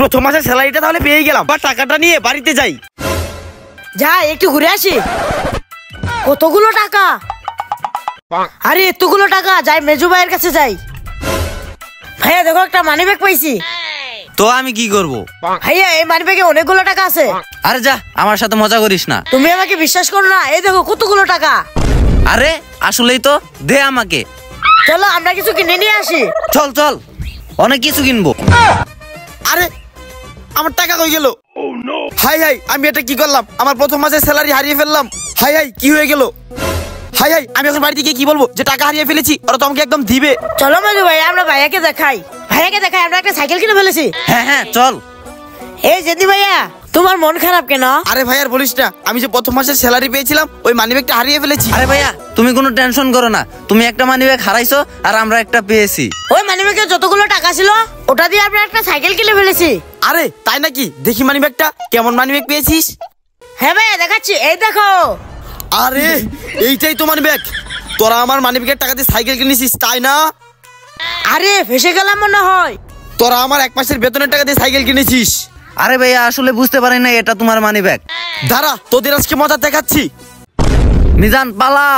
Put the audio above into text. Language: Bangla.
প্রথম মাসের স্যালারিটা তাহলে পেয়ে গেলাম, বা টাকাটা নিয়ে বাড়িতে যাই। যাই একটু ঘুরে আসি। কতগুলো টাকা! আরে এতগুলো টাকা! যাই মেজু ভাইয়ের কাছে যাই। ভাইয়া দেখো একটা মানি ব্যাগ পাইছি। তো আমি কি করব? ভাইয়া এই মানি ব্যাগে অনেকগুলো টাকা আছে। আরে যা, আমার সাথে মজা করিস না। তুমি আমাকে বিশ্বাস করো না? এই দেখো কতগুলো টাকা। আরে আসলেই তো, দে আমাকে। চলো আমরা কিছু কিনে নিয়ে আসি। চল চল, অনেক কিছু কিনবো। আরে আমার টাকা কই গেল? হাই হাই, আমি এটা কি করলাম? আমার প্রথম মাসের স্যালারি হারিয়ে ফেললাম। হাই হাই, কি হয়ে গেল? হাই হাই, আমি এখন বাড়িতে গিয়ে কি বলবো যে টাকা হারিয়ে ফেলেছি? ওরা তো আমাকে একদম দিবে। চলো মেজু ভাই আমরা ভাইয়াকে দেখাই। আমরা একটা সাইকেল কিনে ফেলেছি। হ্যাঁ হ্যাঁ চল। এই জেদি ভাইয়া, তোমার মন খারাপ কেন? আরে ভাই আর বলিস না, আমি যে প্রথম মাসের স্যালারি পেয়েছিলাম ওই মানিব্যাগটা হারিয়ে ফেলেছি। আরে ভাইয়া তুমি কোনো টেনশন করো না, তুমি একটা মানিব্যাগ হারাইছো আর আমরা একটা পেয়েছি। ওই মানিব্যাগে যতগুলো টাকা ছিল ওটা দিয়ে আমরা একটা সাইকেল কিনে ফেলেছি। আরে তাই নাকি? দেখি মানিব্যাগটা। কেমন মানিব্যাগ পেয়েছিস? হ্যাঁ ভাইয়া দেখাচ্ছি, এই দেখো। আরে এইটাই তো মানিব্যাগ। তোরা আমার মানিব্যাগের টাকা দিয়ে সাইকেল কিনেছিস তাই না? আরে ফেসে গেলাম মনে হয়। তোরা আমার এক মাসের বেতনের টাকা দিয়ে সাইকেল কিনেছিস। আরে ভাইয়া আসলে বুঝতে পারি না এটা তোমার মানিব্যাগ। দাঁড়া, তোদের আজকে মজা দেখাচ্ছি। মিজান পালা।